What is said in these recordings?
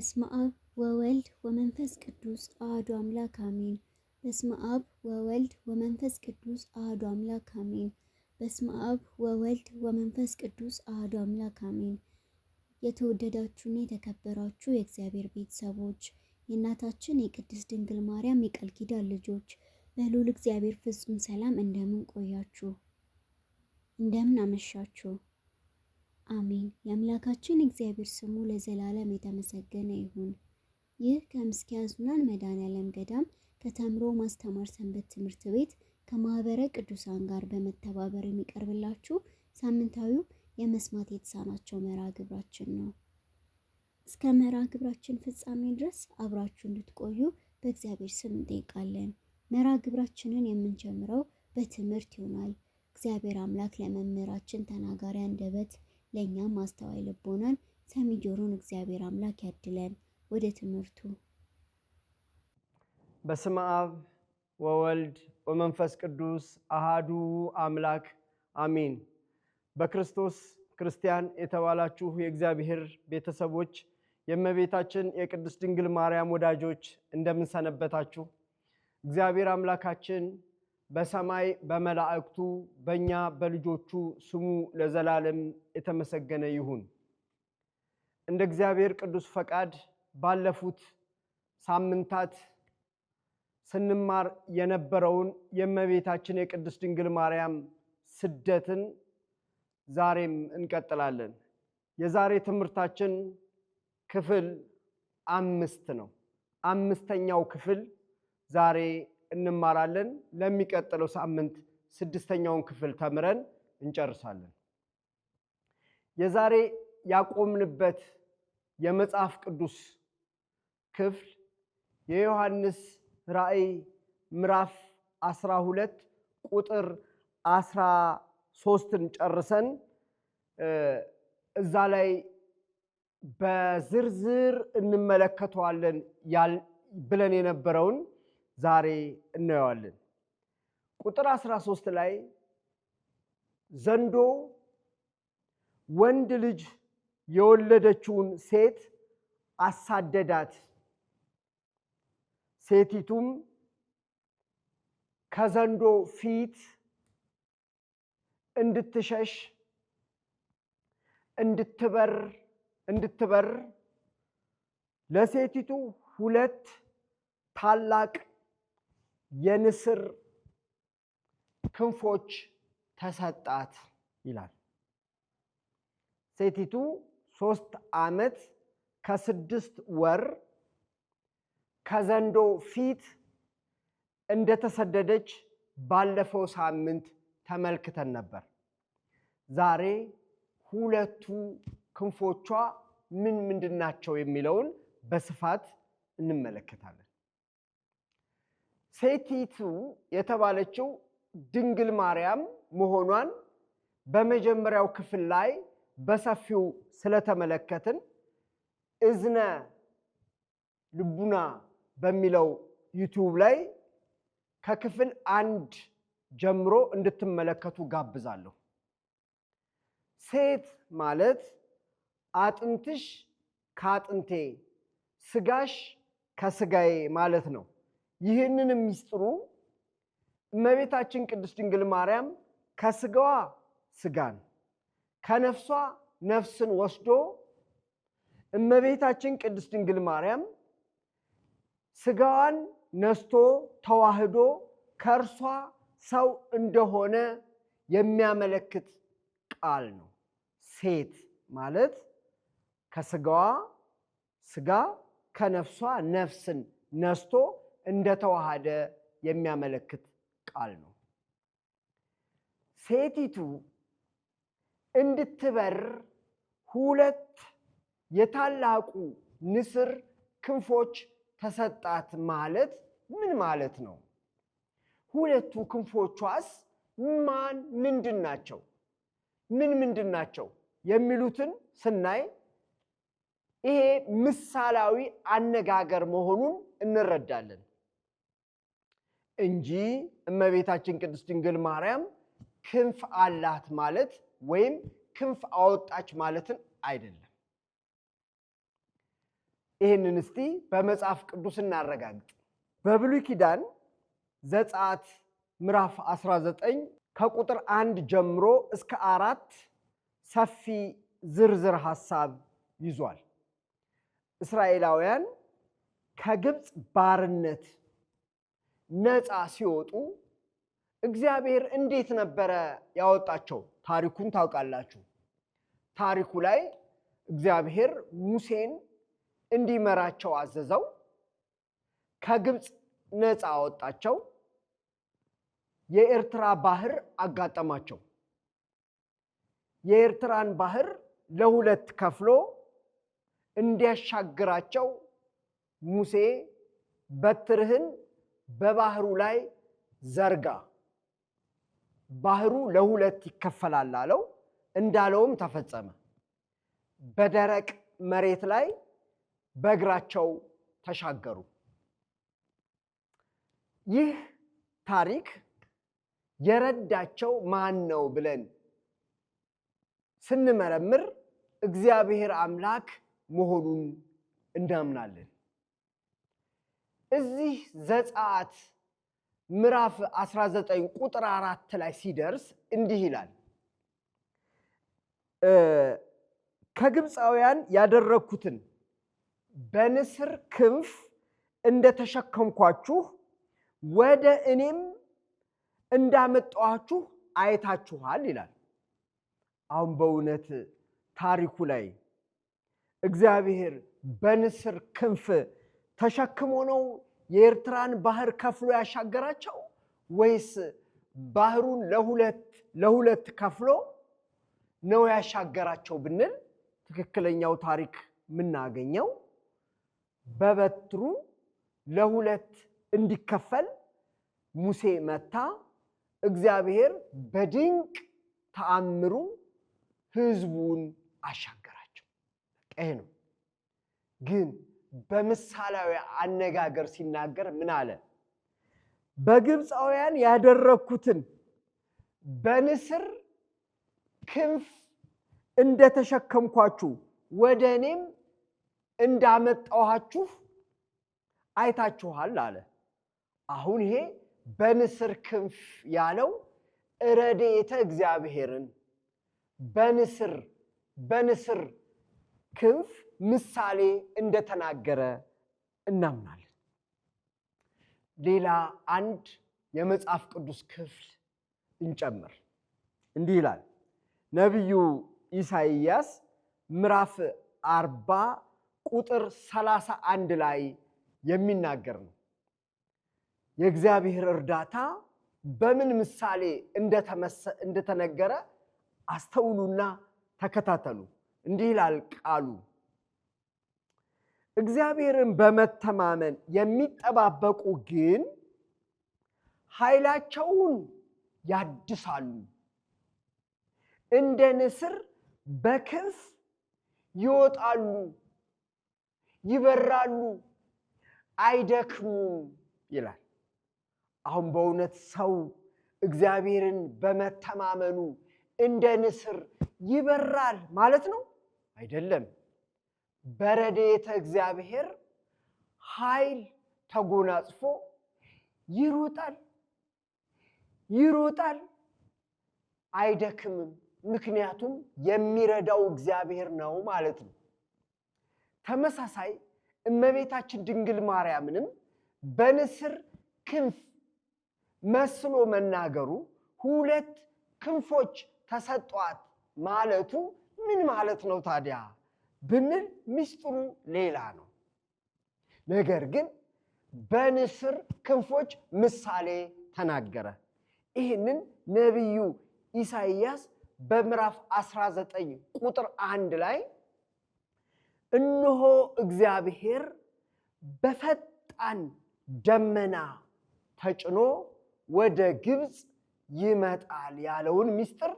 በስመ አብ ወወልድ ወመንፈስ ቅዱስ አሐዱ አምላክ አሜን። በስመ አብ ወወልድ ወመንፈስ ቅዱስ አሐዱ አምላክ አሜን። በስመ አብ ወወልድ ወመንፈስ ቅዱስ አሐዱ አምላክ አሜን። የተወደዳችሁና የተከበራችሁ የእግዚአብሔር ቤተሰቦች የእናታችን የቅድስት ድንግል ማርያም የቃል ኪዳን ልጆች በልዑል እግዚአብሔር ፍጹም ሰላም እንደምን ቆያችሁ? እንደምን አመሻችሁ? አሜን። የአምላካችን እግዚአብሔር ስሙ ለዘላለም የተመሰገነ ይሁን። ይህ ከምስኪያዙናን መድኃኔዓለም ገዳም ከተምሮ ማስተማር ሰንበት ትምህርት ቤት ከማህበረ ቅዱሳን ጋር በመተባበር የሚቀርብላችሁ ሳምንታዊው የመስማት የተሳናቸው መርሃ ግብራችን ነው። እስከ መርሃ ግብራችን ፍጻሜ ድረስ አብራችሁ እንድትቆዩ በእግዚአብሔር ስም እንጠይቃለን። መርሃ ግብራችንን የምንጀምረው በትምህርት ይሆናል። እግዚአብሔር አምላክ ለመምህራችን ተናጋሪ አንደበት ለእኛም ማስተዋይ ልቦናን ሰሚ ጆሮን እግዚአብሔር አምላክ ያድለን። ወደ ትምህርቱ። በስመ አብ ወወልድ ወመንፈስ ቅዱስ አሃዱ አምላክ አሜን። በክርስቶስ ክርስቲያን የተባላችሁ የእግዚአብሔር ቤተሰቦች የእመቤታችን የቅድስት ድንግል ማርያም ወዳጆች እንደምን ሰነበታችሁ? እግዚአብሔር አምላካችን በሰማይ በመላእክቱ በእኛ በልጆቹ ስሙ ለዘላለም የተመሰገነ ይሁን። እንደ እግዚአብሔር ቅዱስ ፈቃድ ባለፉት ሳምንታት ስንማር የነበረውን የእመቤታችን የቅድስት ድንግል ማርያም ስደትን ዛሬም እንቀጥላለን። የዛሬ ትምህርታችን ክፍል 5 ነው። 5ኛው ክፍል ዛሬ እንማራለን። ለሚቀጥለው ሳምንት 6ኛውን ክፍል ተምረን እንጨርሳለን። የዛሬ ያቆምንበት የመጽሐፍ ቅዱስ ክፍል የዮሐንስ ራእይ ምዕራፍ 12 ቁጥር 13ን ጨርሰን እዛ ላይ በዝርዝር እንመለከተዋለን ብለን የነበረውን ዛሬ እናየዋለን። ቁጥር 13 ላይ ዘንዶ ወንድ ልጅ የወለደችውን ሴት አሳደዳት፣ ሴቲቱም ከዘንዶ ፊት እንድትሸሽ እንድትበር ለሴቲቱ 2 ታላቅ የንስር ክንፎች ተሰጣት ይላል። ሴቲቱ 3 ዓመት ከ6 ወር ከዘንዶ ፊት እንደተሰደደች ባለፈው ሳምንት ተመልክተን ነበር። ዛሬ 2ቱ ክንፎቿ ምንድናቸው የሚለውን በስፋት እንመለከታለን። ሴቲቱ የተባለችው ድንግል ማርያም መሆኗን በመጀመሪያው ክፍል ላይ በሰፊው ስለተመለከትን እዝነ ልቡና በሚለው ዩቲዩብ ላይ ከክፍል 1 ጀምሮ እንድትመለከቱ ጋብዛለሁ። ሴት ማለት አጥንትሽ ከአጥንቴ ስጋሽ ከስጋዬ ማለት ነው። ይህንን ሚስጥሩ እመቤታችን ቅድስት ድንግል ማርያም ከስጋዋ ስጋን ከነፍሷ ነፍስን ወስዶ እመቤታችን ቅድስት ድንግል ማርያም ስጋዋን ነስቶ ተዋህዶ ከእርሷ ሰው እንደሆነ የሚያመለክት ቃል ነው። ሴት ማለት ከስጋዋ ስጋ ከነፍሷ ነፍስን ነስቶ እንደተዋሃደ የሚያመለክት ቃል ነው። ሴቲቱ እንድትበር 2 የታላቁ ንስር ክንፎች ተሰጣት ማለት ምን ማለት ነው? 2ቱ ክንፎቿስ ምንድናቸው? ምንድናቸው የሚሉትን ስናይ ይሄ ምሳሌያዊ አነጋገር መሆኑን እንረዳለን እንጂ እመቤታችን ቅድስት ድንግል ማርያም ክንፍ አላት ማለት ወይም ክንፍ አወጣች ማለትን አይደለም። ይህንን እስቲ በመጽሐፍ ቅዱስ እናረጋግጥ። በብሉይ ኪዳን ዘጸአት ምዕራፍ 19 ከቁጥር 1 ጀምሮ እስከ 4 ሰፊ ዝርዝር ሐሳብ ይዟል። እስራኤላውያን ከግብፅ ባርነት ነፃ ሲወጡ እግዚአብሔር እንዴት ነበረ ያወጣቸው? ታሪኩን ታውቃላችሁ። ታሪኩ ላይ እግዚአብሔር ሙሴን እንዲመራቸው አዘዘው። ከግብፅ ነፃ አወጣቸው። የኤርትራ ባህር አጋጠማቸው። የኤርትራን ባህር ለሁለት ከፍሎ እንዲያሻግራቸው ሙሴ በትርህን በባህሩ ላይ ዘርጋ፣ ባህሩ ለሁለት ይከፈላል አለው። እንዳለውም ተፈጸመ። በደረቅ መሬት ላይ በእግራቸው ተሻገሩ። ይህ ታሪክ የረዳቸው ማን ነው ብለን ስንመረምር እግዚአብሔር አምላክ መሆኑን እናምናለን። እዚህ ዘጸአት ምዕራፍ 19 ቁጥር 4 ላይ ሲደርስ እንዲህ ይላል፣ ከግብፃውያን ያደረግኩትን በንስር ክንፍ እንደተሸከምኳችሁ ወደ እኔም እንዳመጣኋችሁ አይታችኋል ይላል። አሁን በእውነት ታሪኩ ላይ እግዚአብሔር በንስር ክንፍ ተሸክሞ ነው የኤርትራን ባህር ከፍሎ ያሻገራቸው ወይስ ባህሩን ለሁለት ከፍሎ ነው ያሻገራቸው ብንል ትክክለኛው ታሪክ የምናገኘው በበትሩ ለሁለት እንዲከፈል ሙሴ መታ። እግዚአብሔር በድንቅ ተአምሩ ህዝቡን አሻገራቸው። ይሄ ነው። ግን በምሳሌያዊ አነጋገር ሲናገር ምን አለ? በግብፃውያን ያደረግኩትን በንስር ክንፍ እንደተሸከምኳችሁ ወደ እኔም እንዳመጣኋችሁ አይታችኋል አለ። አሁን ይሄ በንስር ክንፍ ያለው ረድኤተ እግዚአብሔርን በንስር ክንፍ ምሳሌ እንደተናገረ እናምናለን። ሌላ አንድ የመጽሐፍ ቅዱስ ክፍል እንጨምር። እንዲህ ይላል ነቢዩ ኢሳይያስ ምዕራፍ 40 ቁጥር 31 ላይ የሚናገር ነው። የእግዚአብሔር እርዳታ በምን ምሳሌ እንደተነገረ አስተውሉና ተከታተሉ። እንዲህ ይላል ቃሉ፣ እግዚአብሔርን በመተማመን የሚጠባበቁ ግን ኃይላቸውን ያድሳሉ፣ እንደ ንስር በክንፍ ይወጣሉ፣ ይበራሉ፣ አይደክሙም ይላል። አሁን በእውነት ሰው እግዚአብሔርን በመተማመኑ እንደ ንስር ይበራል ማለት ነው? አይደለም። በረድኤተ እግዚአብሔር ኃይል ተጎናጽፎ ይሮጣል፣ አይደክምም። ምክንያቱም የሚረዳው እግዚአብሔር ነው ማለት ነው። ተመሳሳይ እመቤታችን ድንግል ማርያምንም በንስር ክንፍ መስሎ መናገሩ ሁለት ክንፎች ተሰጧት ማለቱ ምን ማለት ነው ታዲያ ብንል ምስጢሩ ሌላ ነው። ነገር ግን በንስር ክንፎች ምሳሌ ተናገረ። ይህንን ነቢዩ ኢሳይያስ በምዕራፍ 19 ቁጥር 1 ላይ እነሆ እግዚአብሔር በፈጣን ደመና ተጭኖ ወደ ግብፅ ይመጣል ያለውን ምስጢር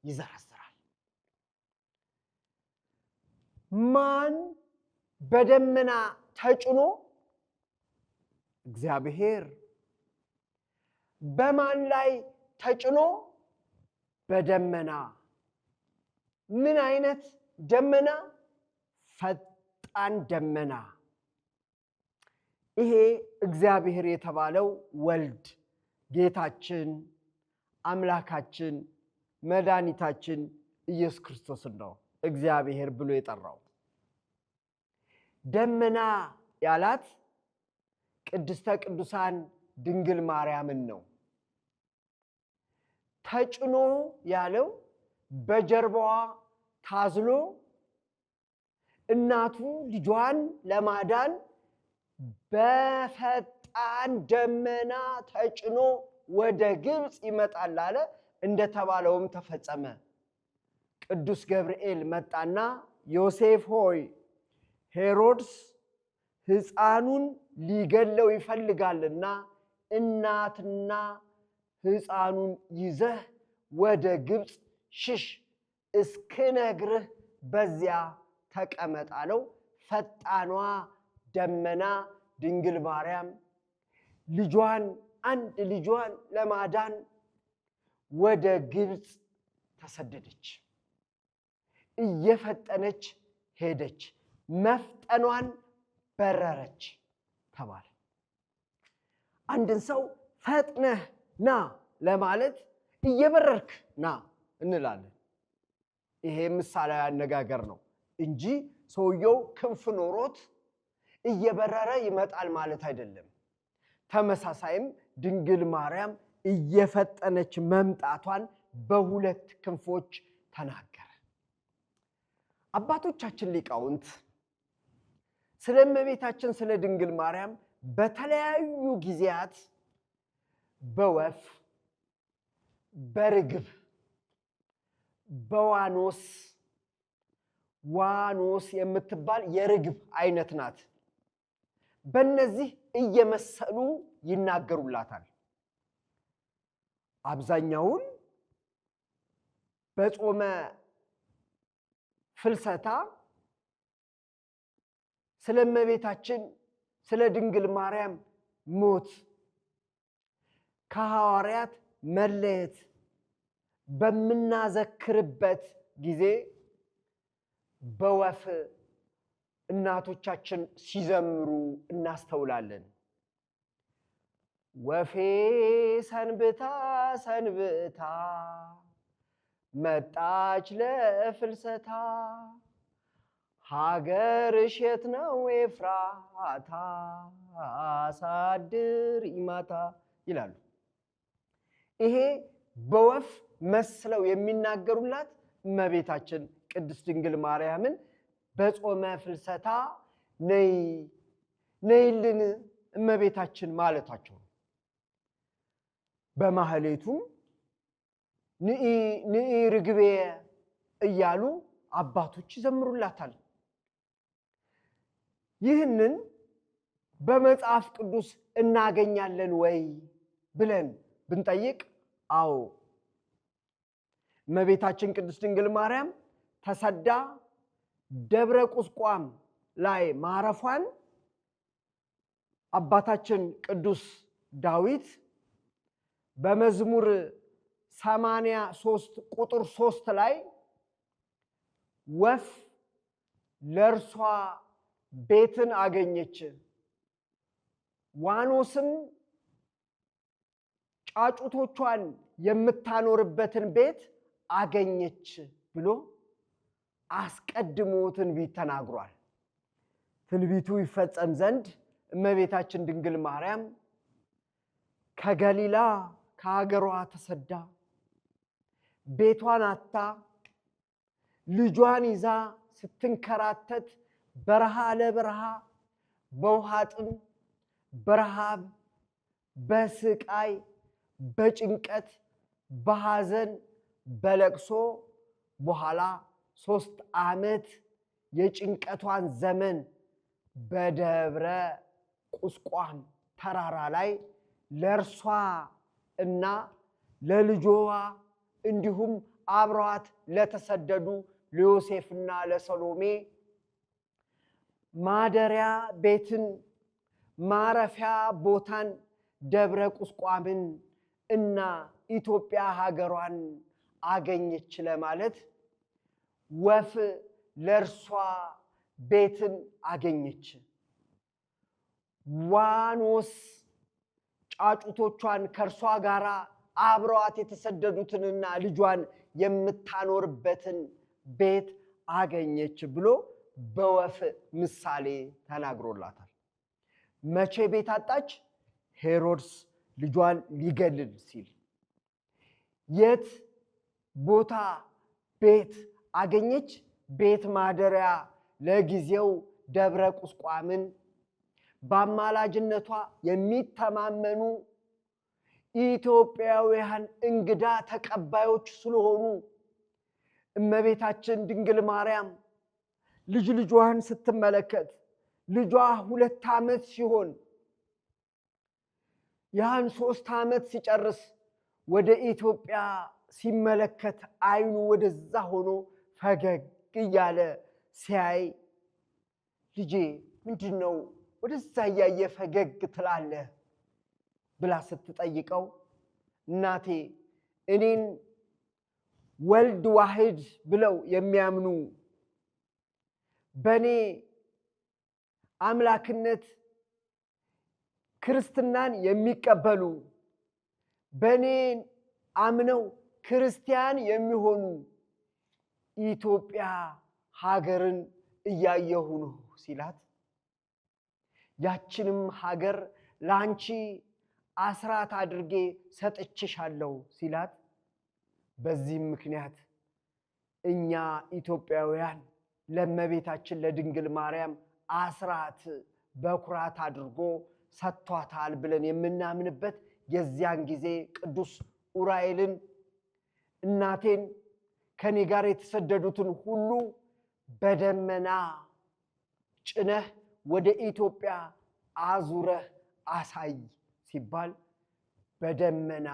ይዘረዝራል። ማን በደመና ተጭኖ? እግዚአብሔር። በማን ላይ ተጭኖ? በደመና። ምን አይነት ደመና? ፈጣን ፈጣን ደመና። ይሄ እግዚአብሔር የተባለው ወልድ ጌታችን አምላካችን መድኃኒታችን ኢየሱስ ክርስቶስ ነው እግዚአብሔር ብሎ የጠራው። ደመና ያላት ቅድስተ ቅዱሳን ድንግል ማርያምን ነው። ተጭኖ ያለው በጀርባዋ ታዝሎ እናቱ ልጇን ለማዳን በፈጣን ደመና ተጭኖ ወደ ግብፅ ይመጣል አለ። እንደተባለውም ተፈጸመ። ቅዱስ ገብርኤል መጣና ዮሴፍ ሆይ ሄሮድስ ሕፃኑን ሊገለው ይፈልጋልና እናትና ሕፃኑን ይዘህ ወደ ግብፅ ሽሽ፣ እስክነግርህ በዚያ ተቀመጥ አለው። ፈጣኗ ደመና ድንግል ማርያም ልጇን አንድ ልጇን ለማዳን ወደ ግብፅ ተሰደደች። እየፈጠነች ሄደች፣ መፍጠኗን በረረች ተባለ። አንድን ሰው ፈጥነህ ና ለማለት እየበረርክ ና እንላለን። ይሄ ምሳሌያዊ አነጋገር ነው እንጂ ሰውየው ክንፍ ኖሮት እየበረረ ይመጣል ማለት አይደለም። ተመሳሳይም ድንግል ማርያም እየፈጠነች መምጣቷን በሁለት ክንፎች ተናገረ። አባቶቻችን ሊቃውንት ስለ እመቤታችን ስለ ድንግል ማርያም በተለያዩ ጊዜያት በወፍ፣ በርግብ፣ በዋኖስ ዋኖስ የምትባል የርግብ አይነት ናት። በእነዚህ እየመሰሉ ይናገሩላታል። አብዛኛውን በጾመ ፍልሰታ ስለ እመቤታችን ስለ ድንግል ማርያም ሞት ከሐዋርያት መለየት በምናዘክርበት ጊዜ በወፍ እናቶቻችን ሲዘምሩ እናስተውላለን። ወፌ ሰንብታ ሰንብታ መጣች ለፍልሰታ፣ ሀገርሽ የት ነው ኤፍራታ፣ አሳድሪ ማታ ይላሉ። ይሄ በወፍ መስለው የሚናገሩላት እመቤታችን ቅድስት ድንግል ማርያምን በጾመ ፍልሰታ ነይልን እመቤታችን ማለታቸው ነው። በማህሌቱም ንኢ ርግቤ እያሉ አባቶች ይዘምሩላታል። ይህንን በመጽሐፍ ቅዱስ እናገኛለን ወይ ብለን ብንጠይቅ፣ አዎ እመቤታችን ቅድስት ድንግል ማርያም ተሰዳ ደብረ ቁስቋም ላይ ማረፏን አባታችን ቅዱስ ዳዊት በመዝሙር 83 ቁጥር 3 ላይ ወፍ ለእርሷ ቤትን አገኘች፣ ዋኖስም ጫጩቶቿን የምታኖርበትን ቤት አገኘች ብሎ አስቀድሞ ትንቢት ተናግሯል። ትንቢቱ ይፈጸም ዘንድ እመቤታችን ድንግል ማርያም ከገሊላ ከሀገሯ ተሰዳ ቤቷን አታ ልጇን ይዛ ስትንከራተት በረሃ ለበረሃ በውሃ ጥም በረሃብ በስቃይ በጭንቀት በሐዘን በለቅሶ በኋላ 3 ዓመት የጭንቀቷን ዘመን በደብረ ቁስቋም ተራራ ላይ ለእርሷ እና ለልጆዋ እንዲሁም አብረዋት ለተሰደዱ ለዮሴፍና ለሰሎሜ ማደሪያ ቤትን ማረፊያ ቦታን ደብረ ቁስቋምን እና ኢትዮጵያ ሀገሯን አገኘች ለማለት ወፍ ለእርሷ ቤትን አገኘች። ዋኖስ ጫጩቶቿን ከእርሷ ጋር አብረዋት የተሰደዱትንና ልጇን የምታኖርበትን ቤት አገኘች ብሎ በወፍ ምሳሌ ተናግሮላታል። መቼ ቤት አጣች? ሄሮድስ ልጇን ሊገልል ሲል። የት ቦታ ቤት አገኘች? ቤት ማደሪያ ለጊዜው ደብረ ቁስቋምን በአማላጅነቷ የሚተማመኑ ኢትዮጵያውያን እንግዳ ተቀባዮች ስለሆኑ እመቤታችን ድንግል ማርያም ልጇን ስትመለከት ልጇ 2 ዓመት ሲሆን ያን 3 ዓመት ሲጨርስ ወደ ኢትዮጵያ ሲመለከት አይኑ ወደዛ ሆኖ ፈገግ እያለ ሲያይ ልጄ ምንድነው ወደዛ ያየ ፈገግ ትላለህ ብላ ስትጠይቀው እናቴ እኔን ወልድ ዋህድ ብለው የሚያምኑ በኔ አምላክነት ክርስትናን የሚቀበሉ በኔ አምነው ክርስቲያን የሚሆኑ ኢትዮጵያ ሀገርን እያየሁ ነው ሲላት ያችንም ሀገር ላንቺ አስራት አድርጌ ሰጥቼሻለሁ ሲላት በዚህም ምክንያት እኛ ኢትዮጵያውያን ለእመቤታችን ለድንግል ማርያም አስራት በኩራት አድርጎ ሰጥቷታል ብለን የምናምንበት የዚያን ጊዜ ቅዱስ ኡራኤልን እናቴን ከኔ ጋር የተሰደዱትን ሁሉ በደመና ጭነህ ወደ ኢትዮጵያ አዙረህ አሳይ ሲባል በደመና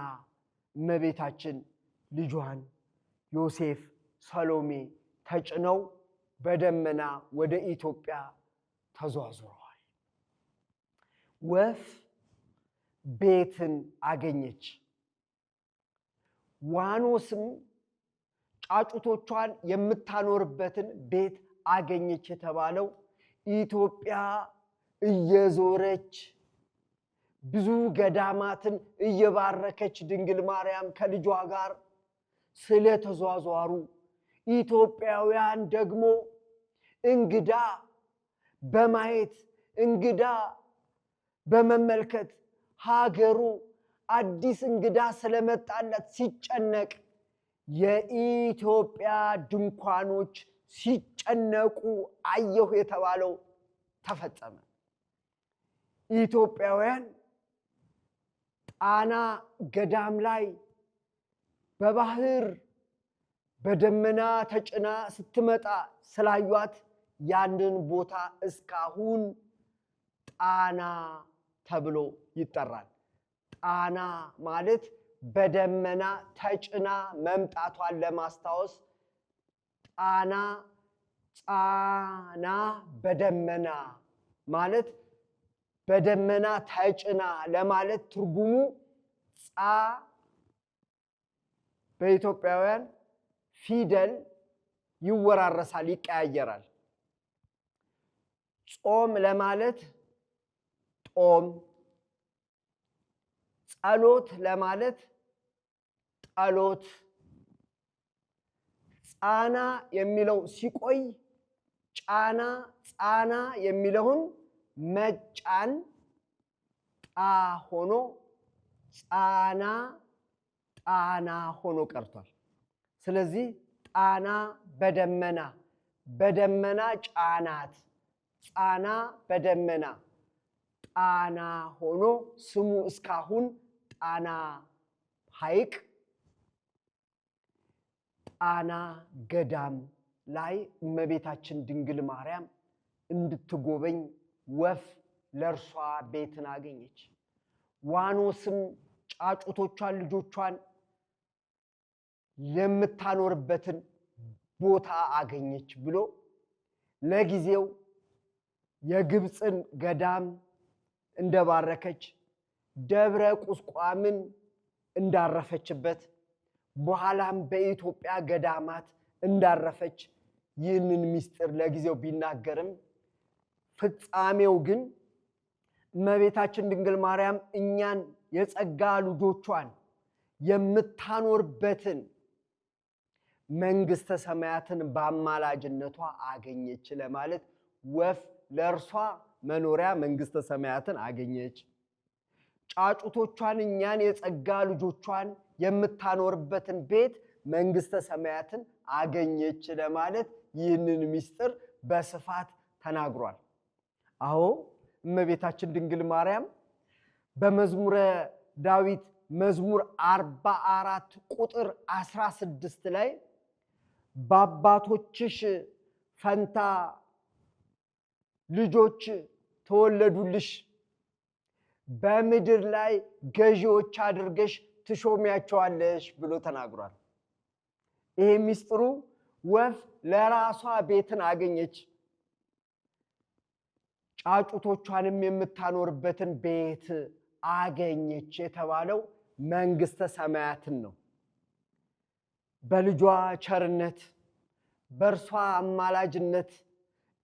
እመቤታችን ልጇን ዮሴፍ ሰሎሜ ተጭነው በደመና ወደ ኢትዮጵያ ተዟዙረዋል። ወፍ ቤትን አገኘች። ዋኖስም ጫጩቶቿን የምታኖርበትን ቤት አገኘች የተባለው ኢትዮጵያ እየዞረች ብዙ ገዳማትን እየባረከች ድንግል ማርያም ከልጇ ጋር ስለተዟዟሩ ኢትዮጵያውያን ደግሞ እንግዳ በማየት እንግዳ በመመልከት ሀገሩ አዲስ እንግዳ ስለመጣለት ሲጨነቅ የኢትዮጵያ ድንኳኖች ሲጨነቁ አየሁ የተባለው ተፈጸመ። ኢትዮጵያውያን ጣና ገዳም ላይ በባህር በደመና ተጭና ስትመጣ ስላዩት ያንን ቦታ እስካሁን ጣና ተብሎ ይጠራል። ጣና ማለት በደመና ተጭና መምጣቷን ለማስታወስ ጣና ጫና በደመና ማለት በደመና ተጭና ለማለት ትርጉሙ ጻ በኢትዮጵያውያን ፊደል ይወራረሳል፣ ይቀያየራል። ጾም ለማለት ጦም፣ ጸሎት ለማለት ጸሎት፣ ጻና የሚለው ሲቆይ ጫና ጻና የሚለውን መጫን ጣ ሆኖ ጻና ጣና ሆኖ ቀርቷል። ስለዚህ ጣና በደመና በደመና ጫናት፣ ጻና በደመና ጣና ሆኖ ስሙ እስካሁን ጣና ሐይቅ ጣና ገዳም ላይ እመቤታችን ድንግል ማርያም እንድትጎበኝ ወፍ ለእርሷ ቤትን አገኘች። ዋኖስም ጫጩቶቿን ልጆቿን የምታኖርበትን ቦታ አገኘች ብሎ ለጊዜው የግብፅን ገዳም እንደባረከች ደብረ ቁስቋምን እንዳረፈችበት በኋላም በኢትዮጵያ ገዳማት እንዳረፈች ይህንን ምስጢር ለጊዜው ቢናገርም ፍጻሜው ግን እመቤታችን ድንግል ማርያም እኛን የጸጋ ልጆቿን የምታኖርበትን መንግሥተ ሰማያትን በአማላጅነቷ አገኘች ለማለት ወፍ ለእርሷ መኖሪያ መንግሥተ ሰማያትን አገኘች፣ ጫጩቶቿን እኛን የጸጋ ልጆቿን የምታኖርበትን ቤት መንግሥተ ሰማያትን አገኘች ለማለት ይህንን ምስጢር በስፋት ተናግሯል። አዎ እመቤታችን ድንግል ማርያም በመዝሙረ ዳዊት መዝሙር 44 ቁጥር 16 ላይ በአባቶችሽ ፈንታ ልጆች ተወለዱልሽ፣ በምድር ላይ ገዢዎች አድርገሽ ትሾሚያቸዋለሽ ብሎ ተናግሯል። ይሄ ምስጢሩ ወፍ ለራሷ ቤትን አገኘች፣ ጫጩቶቿንም የምታኖርበትን ቤት አገኘች የተባለው መንግሥተ ሰማያትን ነው። በልጇ ቸርነት በእርሷ አማላጅነት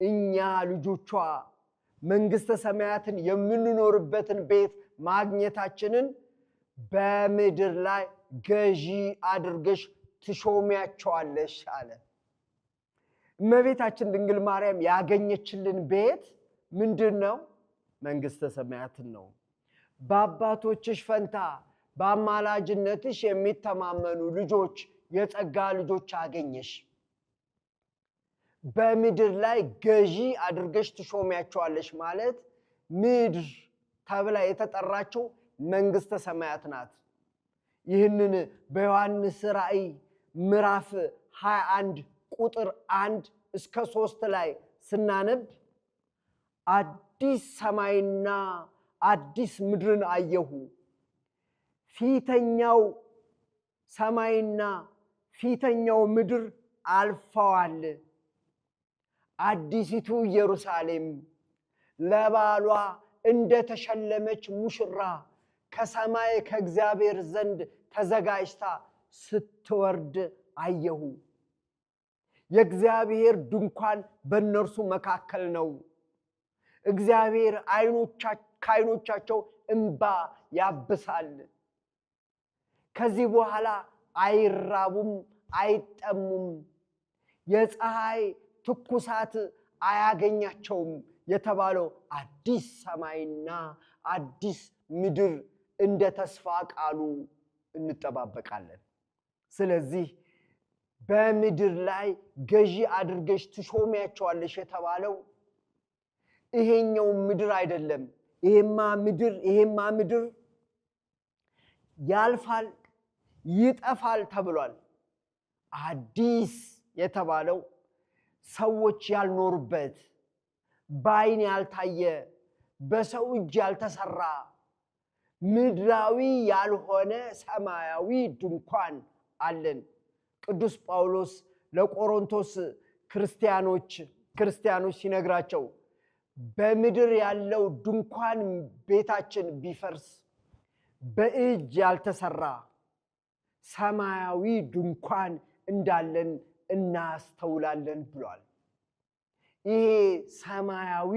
እኛ ልጆቿ መንግሥተ ሰማያትን የምንኖርበትን ቤት ማግኘታችንን በምድር ላይ ገዢ አድርገሽ ትሾሚያቸዋለሽ አለ። እመቤታችን ድንግል ማርያም ያገኘችልን ቤት ምንድን ነው? መንግሥተ ሰማያትን ነው። በአባቶችሽ ፈንታ በአማላጅነትሽ የሚተማመኑ ልጆች የጸጋ ልጆች አገኘሽ፣ በምድር ላይ ገዢ አድርገሽ ትሾሚያቸዋለሽ ማለት ምድር ተብላ የተጠራችው መንግሥተ ሰማያት ናት። ይህንን በዮሐንስ ራእይ ምዕራፍ 21 ቁጥር 1 እስከ 3 ላይ ስናነብ አዲስ ሰማይና አዲስ ምድርን አየሁ፣ ፊተኛው ሰማይና ፊተኛው ምድር አልፈዋል፣ አዲሲቱ ኢየሩሳሌም ለባሏ እንደተሸለመች ሙሽራ ከሰማይ ከእግዚአብሔር ዘንድ ተዘጋጅታ ስትወርድ አየሁ። የእግዚአብሔር ድንኳን በእነርሱ መካከል ነው። እግዚአብሔር ከዓይኖቻቸው እንባ ያብሳል። ከዚህ በኋላ አይራቡም፣ አይጠሙም፣ የፀሐይ ትኩሳት አያገኛቸውም የተባለው አዲስ ሰማይና አዲስ ምድር እንደ ተስፋ ቃሉ እንጠባበቃለን። ስለዚህ በምድር ላይ ገዢ አድርገሽ ትሾሚያቸዋለሽ የተባለው ይሄኛው ምድር አይደለም። ይሄማ ምድር ያልፋል፣ ይጠፋል ተብሏል። አዲስ የተባለው ሰዎች ያልኖሩበት፣ በዓይን ያልታየ፣ በሰው እጅ ያልተሰራ ምድራዊ ያልሆነ ሰማያዊ ድንኳን አለን። ቅዱስ ጳውሎስ ለቆሮንቶስ ክርስቲያኖች ሲነግራቸው በምድር ያለው ድንኳን ቤታችን ቢፈርስ በእጅ ያልተሰራ ሰማያዊ ድንኳን እንዳለን እናስተውላለን ብሏል። ይሄ ሰማያዊ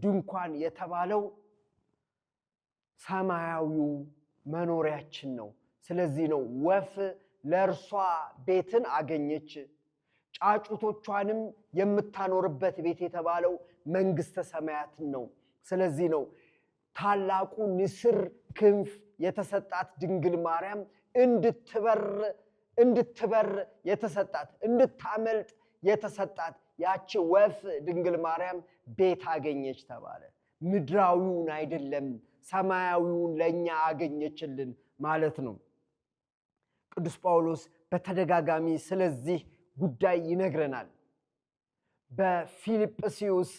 ድንኳን የተባለው ሰማያዊው መኖሪያችን ነው። ስለዚህ ነው ወፍ ለእርሷ ቤትን አገኘች፣ ጫጩቶቿንም የምታኖርበት ቤት የተባለው መንግሥተ ሰማያትን ነው። ስለዚህ ነው ታላቁ ንስር ክንፍ የተሰጣት ድንግል ማርያም እንድትበር የተሰጣት፣ እንድታመልጥ የተሰጣት ያቺ ወፍ ድንግል ማርያም ቤት አገኘች ተባለ። ምድራዊውን አይደለም ሰማያዊውን ለእኛ አገኘችልን ማለት ነው። ቅዱስ ጳውሎስ በተደጋጋሚ ስለዚህ ጉዳይ ይነግረናል። በፊልጵስዩስ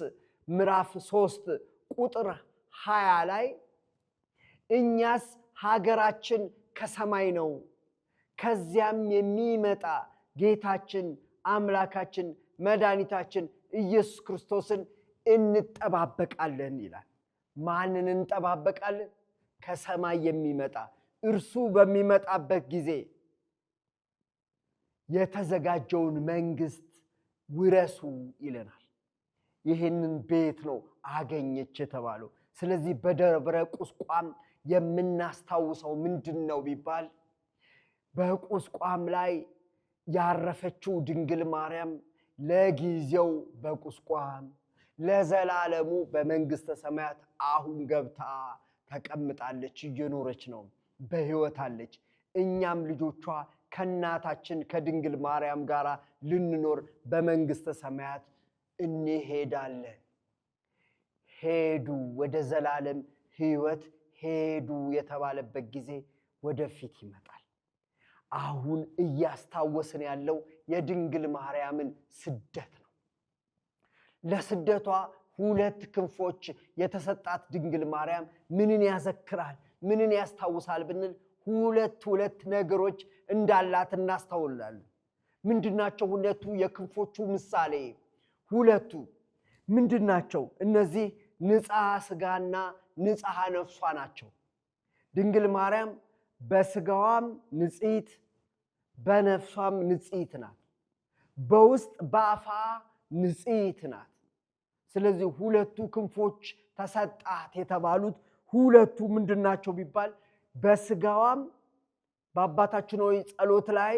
ምዕራፍ 3 ቁጥር 20 ላይ እኛስ ሀገራችን ከሰማይ ነው፣ ከዚያም የሚመጣ ጌታችን አምላካችን መድኃኒታችን ኢየሱስ ክርስቶስን እንጠባበቃለን ይላል። ማንን እንጠባበቃለን? ከሰማይ የሚመጣ እርሱ በሚመጣበት ጊዜ የተዘጋጀውን መንግሥት ውረሱ ይለናል። ይህንን ቤት ነው አገኘች የተባለው። ስለዚህ በደብረ ቁስቋም የምናስታውሰው ምንድነው ቢባል በቁስቋም ላይ ያረፈችው ድንግል ማርያም ለጊዜው በቁስቋም ለዘላለሙ በመንግስተ ሰማያት አሁን ገብታ ተቀምጣለች፣ እየኖረች ነው፣ በሕይወት አለች። እኛም ልጆቿ ከእናታችን ከድንግል ማርያም ጋር ልንኖር በመንግስተ ሰማያት እንሄዳለን። ሄዱ ወደ ዘላለም ሕይወት ሄዱ የተባለበት ጊዜ ወደፊት ይመጣል። አሁን እያስታወስን ያለው የድንግል ማርያምን ስደት ነው። ለስደቷ ሁለት ክንፎች የተሰጣት ድንግል ማርያም ምንን ያዘክራል፣ ምንን ያስታውሳል ብንል ሁለት ነገሮች እንዳላት እናስተውላለን። ምንድናቸው ሁለቱ የክንፎቹ ምሳሌ? ሁለቱ ምንድናቸው? እነዚህ ንጽሐ ሥጋና ንጽሐ ነፍሷ ናቸው። ድንግል ማርያም በሥጋዋም ንጽሕት በነፍሷም ንጽሕት ናት። በውስጥ በአፋ ንጽሕት ናት። ስለዚህ ሁለቱ ክንፎች ተሰጣት የተባሉት ሁለቱ ምንድናቸው ቢባል በሥጋዋም በአባታችን ሆይ ጸሎት ላይ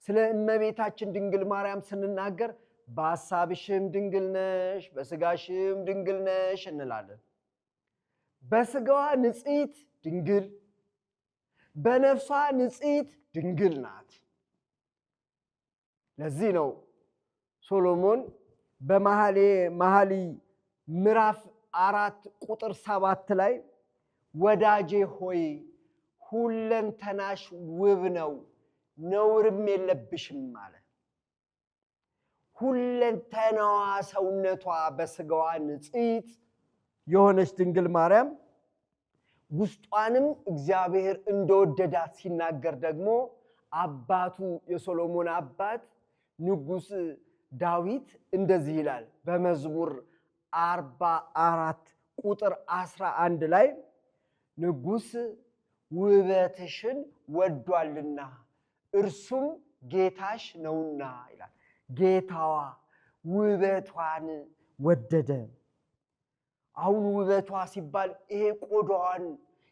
ስለ እመቤታችን ድንግል ማርያም ስንናገር በሐሳብሽም ድንግል ነሽ በሥጋሽም ድንግል ነሽ እንላለን። በሥጋዋ ንጽሕት ድንግል፣ በነፍሷ ንጽሕት ድንግል ናት። ለዚህ ነው ሶሎሞን በመኃልየ ምዕራፍ 4 ቁጥር 7 ላይ ወዳጄ ሆይ ሁለንተናሽ ውብ ነው ነውርም የለብሽም አለ። ሁለንተናዋ ሰውነቷ በሥጋዋ ንጽሕት የሆነች ድንግል ማርያም ውስጧንም እግዚአብሔር እንደወደዳት ሲናገር ደግሞ አባቱ የሶሎሞን አባት ንጉሥ ዳዊት እንደዚህ ይላል በመዝሙር 44 ቁጥር 11 ላይ ንጉሥ ውበትሽን ወዷልና እርሱም ጌታሽ ነውና ይላል። ጌታዋ ውበቷን ወደደ። አሁን ውበቷ ሲባል ይሄ ቆዳዋን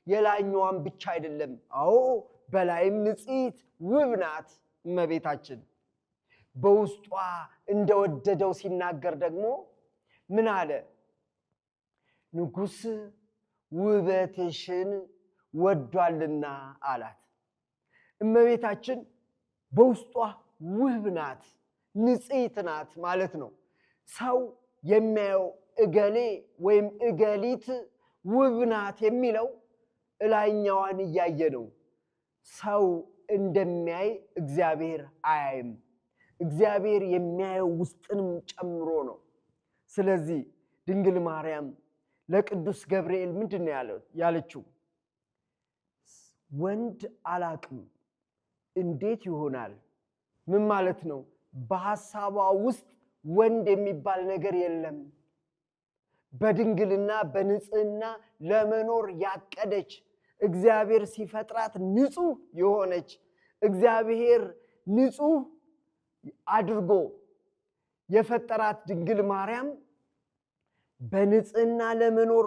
የላይኛዋን ብቻ አይደለም። አዎ በላይም ንጽሕት ውብ ናት እመቤታችን። በውስጧ እንደወደደው ሲናገር ደግሞ ምን አለ? ንጉሥ ውበትሽን ወዷልና አላት። እመቤታችን በውስጧ ውብ ናት፣ ንጽሕት ናት ማለት ነው። ሰው የሚያየው እገሌ ወይም እገሊት ውብ ናት የሚለው እላይኛዋን እያየ ነው። ሰው እንደሚያይ እግዚአብሔር አያይም። እግዚአብሔር የሚያየው ውስጥንም ጨምሮ ነው። ስለዚህ ድንግል ማርያም ለቅዱስ ገብርኤል ምንድን ነው ያለችው? ወንድ አላቅም እንዴት ይሆናል? ምን ማለት ነው? በሐሳቧ ውስጥ ወንድ የሚባል ነገር የለም። በድንግልና በንጽህና ለመኖር ያቀደች እግዚአብሔር ሲፈጥራት ንጹህ የሆነች እግዚአብሔር ንጹህ አድርጎ የፈጠራት ድንግል ማርያም በንጽህና ለመኖር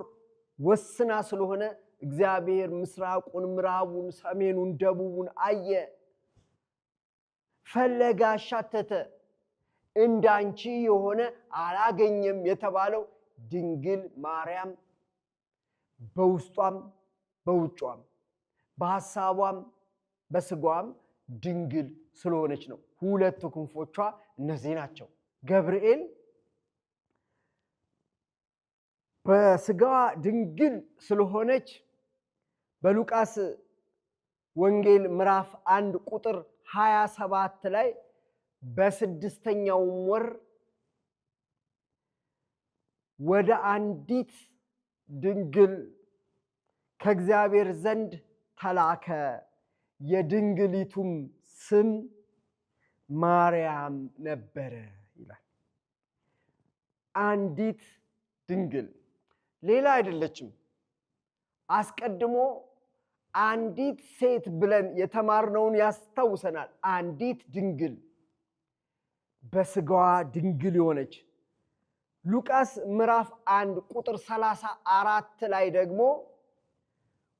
ወስና ስለሆነ እግዚአብሔር ምስራቁን፣ ምዕራቡን፣ ሰሜኑን፣ ደቡቡን አየ፣ ፈለገ፣ አሻተተ። እንዳንቺ የሆነ አላገኘም የተባለው ድንግል ማርያም በውስጧም በውጯም በሐሳቧም በሥጋዋም ድንግል ስለሆነች ነው። ሁለቱ ክንፎቿ እነዚህ ናቸው። ገብርኤል በሥጋዋ ድንግል ስለሆነች በሉቃስ ወንጌል ምዕራፍ 1 ቁጥር 27 ላይ በስድስተኛው ወር ወደ አንዲት ድንግል ከእግዚአብሔር ዘንድ ተላከ፣ የድንግሊቱም ስም ማርያም ነበረ ይላል። አንዲት ድንግል ሌላ አይደለችም። አስቀድሞ አንዲት ሴት ብለን የተማርነውን ያስታውሰናል። አንዲት ድንግል በስጋዋ ድንግል የሆነች። ሉቃስ ምዕራፍ 1 ቁጥር 34 ላይ ደግሞ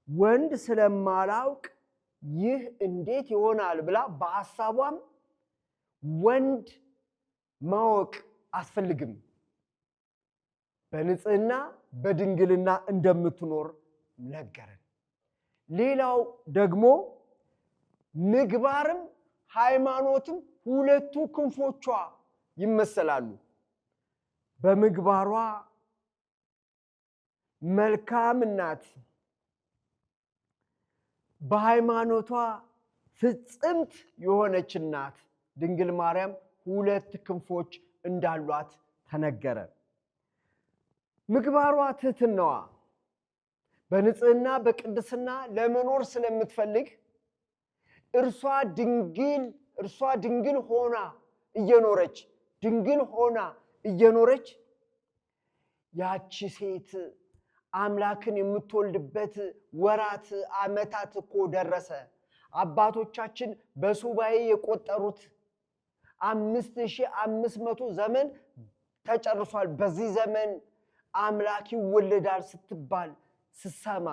ወንድ ስለማላውቅ ይህ እንዴት ይሆናል ብላ በሐሳቧም ወንድ ማወቅ አስፈልግም በንጽህና በድንግልና እንደምትኖር ነገረን። ሌላው ደግሞ ምግባርም ሃይማኖትም ሁለቱ ክንፎቿ ይመሰላሉ። በምግባሯ መልካም ናት፣ በሃይማኖቷ ፍጽምት የሆነች ናት። ድንግል ማርያም ሁለት ክንፎች እንዳሏት ተነገረ። ምግባሯ ትሕትናዋ በንጽህና በቅድስና ለመኖር ስለምትፈልግ እርሷ ድንግል ሆና እየኖረች ያቺ ሴት አምላክን የምትወልድበት ወራት ዓመታት እኮ ደረሰ። አባቶቻችን በሱባኤ የቆጠሩት 5500 ዘመን ተጨርሷል። በዚህ ዘመን አምላክ ይወለዳል ስትባል ስሰማ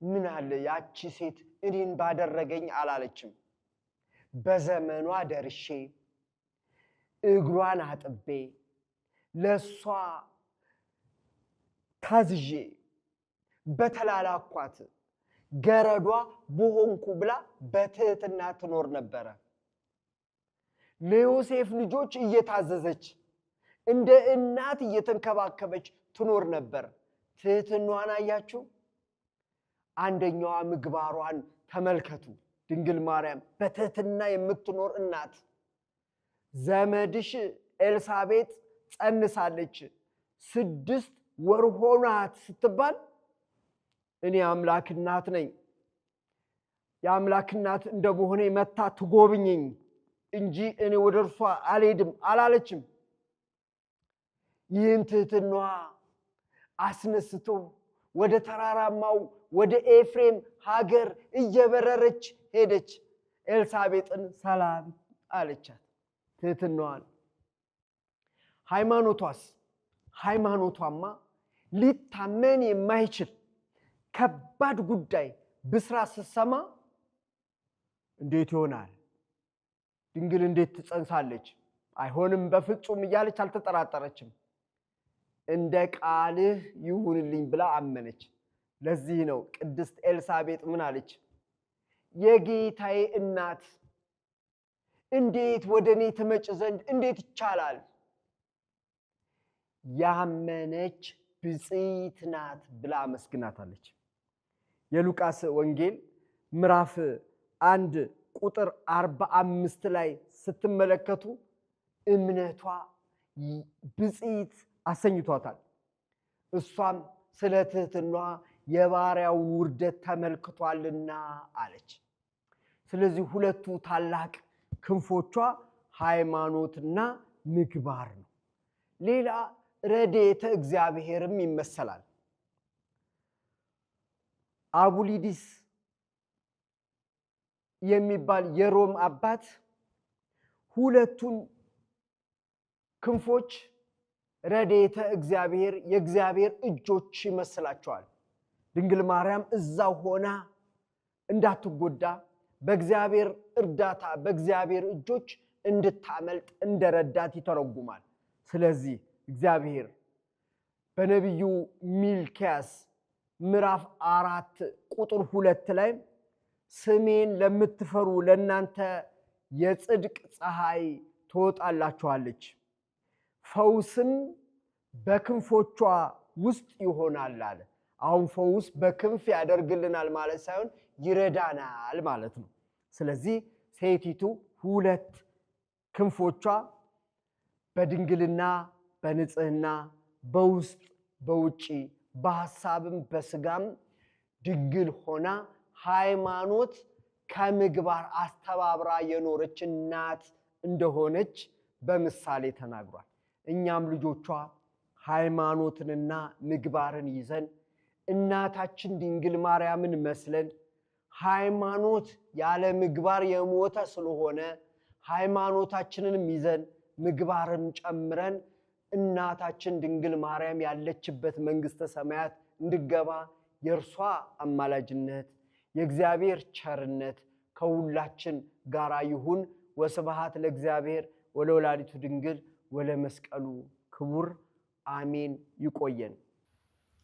ምን አለ ያቺ ሴት እኔን ባደረገኝ አላለችም። በዘመኗ ደርሼ እግሯን አጥቤ ለሷ ታዝዤ በተላላኳት ገረዷ በሆንኩ ብላ በትህትና ትኖር ነበረ። ለዮሴፍ ልጆች እየታዘዘች እንደ እናት እየተንከባከበች ትኖር ነበር። ትህትናዋን አያችሁ? አንደኛዋ ምግባሯን ተመልከቱ። ድንግል ማርያም በትህትና የምትኖር እናት። ዘመድሽ ኤልሳቤጥ ጸንሳለች 6 ወር ሆኗት ስትባል እኔ አምላክ እናት ነኝ፣ የአምላክ እናት እንደመሆኔ መታ ትጎብኘኝ እንጂ እኔ ወደ እርሷ አልሄድም አላለችም። ይህን ትህትናዋ አስነስቶ ወደ ተራራማው ወደ ኤፍሬም ሀገር እየበረረች ሄደች። ኤልሳቤጥን ሰላም አለቻት። ትህትናዋን። ሃይማኖቷማ ሊታመን የማይችል ከባድ ጉዳይ ብስራት ስትሰማ እንዴት ይሆናል? ድንግል እንዴት ትጸንሳለች? አይሆንም በፍጹም እያለች አልተጠራጠረችም። እንደ ቃልህ ይሁንልኝ ብላ አመነች። ለዚህ ነው ቅድስት ኤልሳቤጥ ምን አለች? የጌታዬ እናት እንዴት ወደ እኔ ትመጭ ዘንድ እንዴት ይቻላል? ያመነች ብፅዕት ናት ብላ አመስግናታለች። የሉቃስ ወንጌል ምዕራፍ 1 ቁጥር 45 ላይ ስትመለከቱ እምነቷ ብፅዕት አሰኝቷታል። እሷም ስለ ትህትናዋ የባሪያውን ውርደት ተመልክቷልና አለች። ስለዚህ ሁለቱ ታላቅ ክንፎቿ ሃይማኖትና ምግባር ነው። ሌላ ረድኤተ እግዚአብሔርም ይመሰላል። አቡሊዲስ የሚባል የሮም አባት ሁለቱን ክንፎች ረድኤተ እግዚአብሔር የእግዚአብሔር እጆች ይመስላቸዋል። ድንግል ማርያም እዛው ሆና እንዳትጎዳ በእግዚአብሔር እርዳታ በእግዚአብሔር እጆች እንድታመልጥ እንደረዳት ይተረጉማል። ስለዚህ እግዚአብሔር በነቢዩ ሚልክያስ ምዕራፍ 4 ቁጥር 2 ላይ ስሜን ለምትፈሩ ለእናንተ የጽድቅ ፀሐይ ትወጣላችኋለች፣ ፈውስም በክንፎቿ ውስጥ ይሆናል አለ። አሁን ፈውስ በክንፍ ያደርግልናል ማለት ሳይሆን ይረዳናል ማለት ነው። ስለዚህ ሴቲቱ ሁለት ክንፎቿ በድንግልና በንጽህና በውስጥ በውጪ በሐሳብም በስጋም ድንግል ሆና ሃይማኖት ከምግባር አስተባብራ የኖረች እናት እንደሆነች በምሳሌ ተናግሯል። እኛም ልጆቿ ሃይማኖትንና ምግባርን ይዘን እናታችን ድንግል ማርያምን መስለን ሃይማኖት ያለ ምግባር የሞተ ስለሆነ ሃይማኖታችንንም ይዘን ምግባርም ጨምረን እናታችን ድንግል ማርያም ያለችበት መንግሥተ ሰማያት እንድገባ የእርሷ አማላጅነት የእግዚአብሔር ቸርነት ከሁላችን ጋር ይሁን። ወስብሐት ለእግዚአብሔር ወለወላዲቱ ድንግል ወለመስቀሉ ክቡር አሜን። ይቆየን።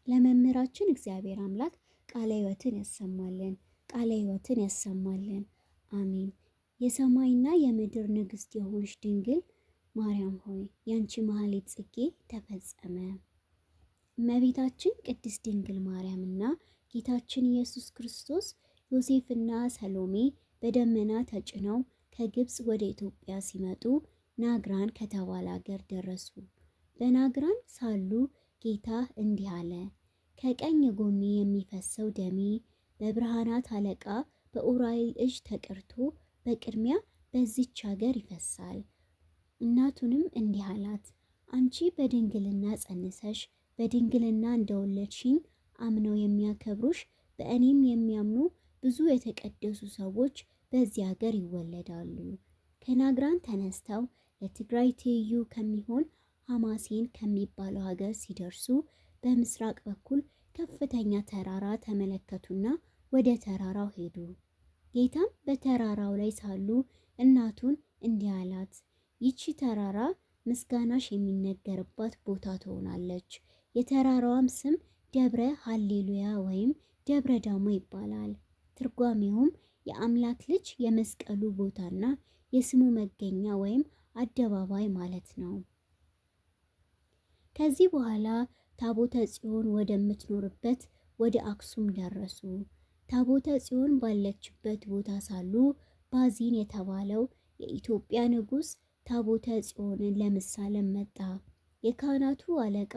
ለመምህራችን እግዚአብሔር አምላክ ቃለ ሕይወትን ያሰማልን፣ ቃለ ሕይወትን ያሰማልን። አሜን። የሰማይና የምድር ንግሥት የሆንሽ ድንግል ማርያም ሆይ ያንቺ መሐሌተ ጽጌ ተፈጸመ። እመቤታችን ቅድስት ድንግል ማርያምና ጌታችን ኢየሱስ ክርስቶስ ዮሴፍና ሰሎሜ በደመና ተጭነው ከግብፅ ወደ ኢትዮጵያ ሲመጡ ናግራን ከተባለ አገር ደረሱ። በናግራን ሳሉ ጌታ እንዲህ አለ፣ ከቀኝ ጎኔ የሚፈሰው ደሜ በብርሃናት አለቃ በኡራኤል እጅ ተቀርቶ በቅድሚያ በዚች ሀገር ይፈሳል። እናቱንም እንዲህ አላት፣ አንቺ በድንግልና ጸንሰሽ በድንግልና እንደወለድሽኝ አምነው የሚያከብሩሽ በእኔም የሚያምኑ ብዙ የተቀደሱ ሰዎች በዚህ ሀገር ይወለዳሉ። ከናግራን ተነስተው ለትግራይ ትይዩ ከሚሆን ሐማሴን ከሚባለው ሀገር ሲደርሱ በምስራቅ በኩል ከፍተኛ ተራራ ተመለከቱና ወደ ተራራው ሄዱ። ጌታም በተራራው ላይ ሳሉ እናቱን እንዲህ አላት፣ ይቺ ተራራ ምስጋናሽ የሚነገርባት ቦታ ትሆናለች። የተራራዋም ስም ደብረ ሃሌሉያ ወይም ደብረ ዳሞ ይባላል። ትርጓሜውም የአምላክ ልጅ የመስቀሉ ቦታና የስሙ መገኛ ወይም አደባባይ ማለት ነው። ከዚህ በኋላ ታቦተ ጽዮን ወደምትኖርበት ወደ አክሱም ደረሱ። ታቦተ ጽዮን ባለችበት ቦታ ሳሉ ባዚን የተባለው የኢትዮጵያ ንጉሥ ታቦተ ጽዮንን ለመሳለም መጣ። የካህናቱ አለቃ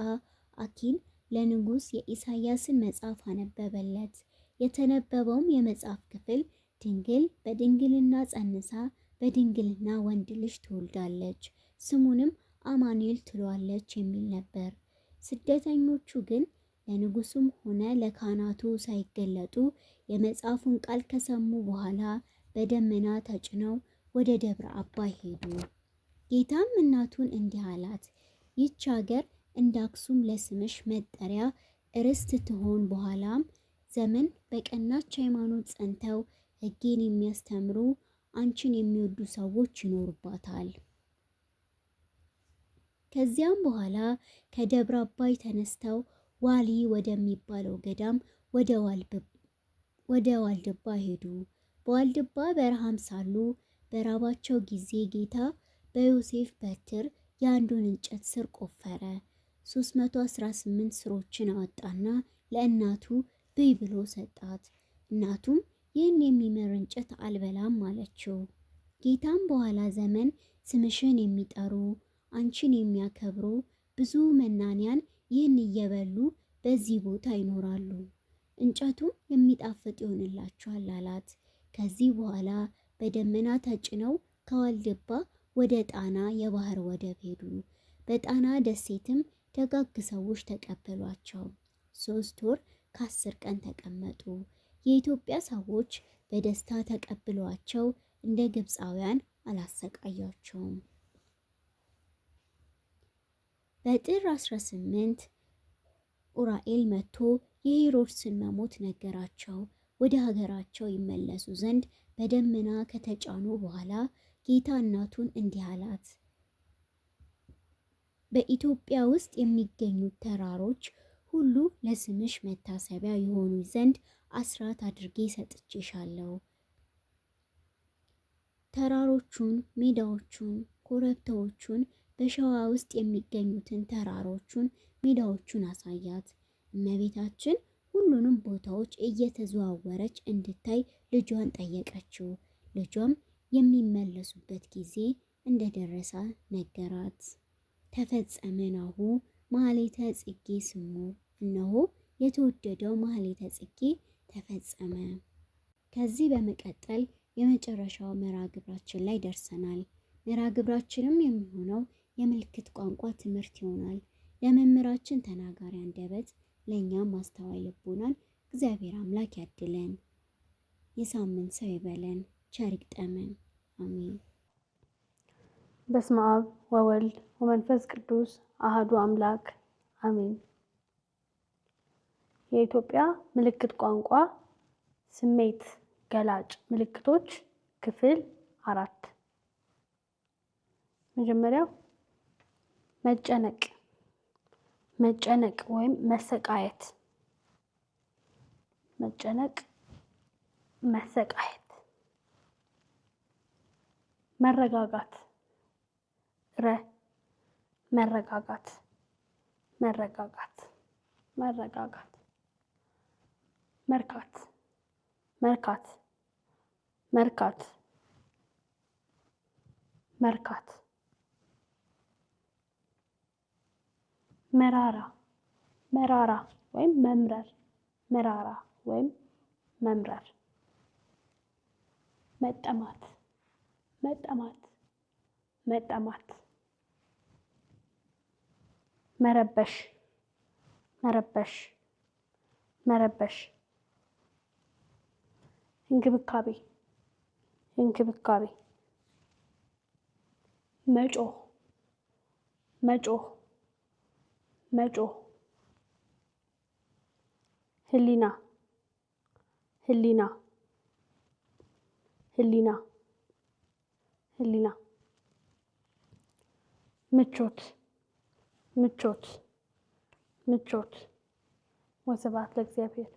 አኪን ለንጉሥ የኢሳያስን መጽሐፍ አነበበለት። የተነበበውም የመጽሐፍ ክፍል ድንግል በድንግልና ጸንሳ በድንግልና ወንድ ልጅ ትወልዳለች፣ ስሙንም አማኑኤል ትለዋለች የሚል ነበር። ስደተኞቹ ግን ለንጉሱም ሆነ ለካህናቱ ሳይገለጡ የመጽሐፉን ቃል ከሰሙ በኋላ በደመና ተጭነው ወደ ደብረ አባይ ሄዱ። ጌታም እናቱን እንዲህ አላት፣ ይህች ሀገር እንደ አክሱም ለስምሽ መጠሪያ ርስት ትሆን፣ በኋላም ዘመን በቀናች ሃይማኖት ጸንተው ሕጌን የሚያስተምሩ አንቺን የሚወዱ ሰዎች ይኖሩባታል። ከዚያም በኋላ ከደብረ አባይ ተነስተው ዋሊ ወደሚባለው ገዳም ወደ ዋልድባ ሄዱ። በዋልድባ በረሃም ሳሉ በራባቸው ጊዜ ጌታ በዮሴፍ በትር የአንዱን እንጨት ስር ቆፈረ። 318 ስሮችን አወጣና ለእናቱ ብይ ብሎ ሰጣት። እናቱም ይህን የሚመር እንጨት አልበላም አለችው። ጌታም በኋላ ዘመን ስምሽን የሚጠሩ አንቺን የሚያከብሩ ብዙ መናንያን ይህን እየበሉ በዚህ ቦታ ይኖራሉ፣ እንጨቱም የሚጣፍጥ ይሆንላቸዋል አላት። ከዚህ በኋላ በደመና ተጭነው ከዋልድባ ወደ ጣና የባህር ወደብ ሄዱ። በጣና ደሴትም ደጋግ ሰዎች ተቀበሏቸው። 3 ወር ከ10 ቀን ተቀመጡ። የኢትዮጵያ ሰዎች በደስታ ተቀብሏቸው እንደ ግብፃውያን አላሰቃያቸውም። በጥር 18 ኡራኤል መጥቶ የሄሮድስን መሞት ነገራቸው። ወደ ሀገራቸው ይመለሱ ዘንድ በደመና ከተጫኑ በኋላ ጌታ እናቱን እንዲህ አላት፣ በኢትዮጵያ ውስጥ የሚገኙት ተራሮች ሁሉ ለስምሽ መታሰቢያ የሆኑ ዘንድ አስራት አድርጌ ሰጥቼሻለሁ። ተራሮቹን፣ ሜዳዎቹን፣ ኮረብታዎቹን፣ በሸዋ ውስጥ የሚገኙትን ተራሮቹን፣ ሜዳዎቹን አሳያት። እመቤታችን ሁሉንም ቦታዎች እየተዘዋወረች እንድታይ ልጇን ጠየቀችው። ልጇም የሚመለሱበት ጊዜ እንደደረሰ ነገራት። ተፈጸመ ናሁ ማኅሌተ ጽጌ ስሙ። እነሆ የተወደደው ማኅሌተ ጽጌ ተፈጸመ። ከዚህ በመቀጠል የመጨረሻው መርሃ ግብራችን ላይ ደርሰናል። መርሃ ግብራችንም የሚሆነው የምልክት ቋንቋ ትምህርት ይሆናል። ለመምህራችን ተናጋሪ አንደበት ለእኛም ማስተዋይ ልቦናን እግዚአብሔር አምላክ ያድለን። የሳምንት ሰው ይበለን። ቸር ይግጠመን። አሜን። በስመ አብ ወወልድ ወመንፈስ ቅዱስ አሐዱ አምላክ አሜን። የኢትዮጵያ ምልክት ቋንቋ ስሜት ገላጭ ምልክቶች ክፍል 4። መጀመሪያው መጨነቅ ወይም መሰቃየት። መጨነቅ፣ መሰቃየት። መረጋጋት፣ መረጋጋት፣ መረጋጋት፣ መረጋጋት። መርካት፣ መርካት፣ መርካት፣ መርካት። መራራ፣ መራራ ወይም መምረር፣ መራራ ወይም መምረር። መጠማት፣ መጠማት፣ መጠማት። መረበሽ፣ መረበሽ፣ መረበሽ። እንክብካቤ፣ እንክብካቤ። መጮህ፣ መጮህ፣ መጮህ። ህሊና፣ ህሊና፣ ህሊና፣ ህሊና። ምቾት፣ ምቾት፣ ምቾት። ወስብሐት ለእግዚአብሔር።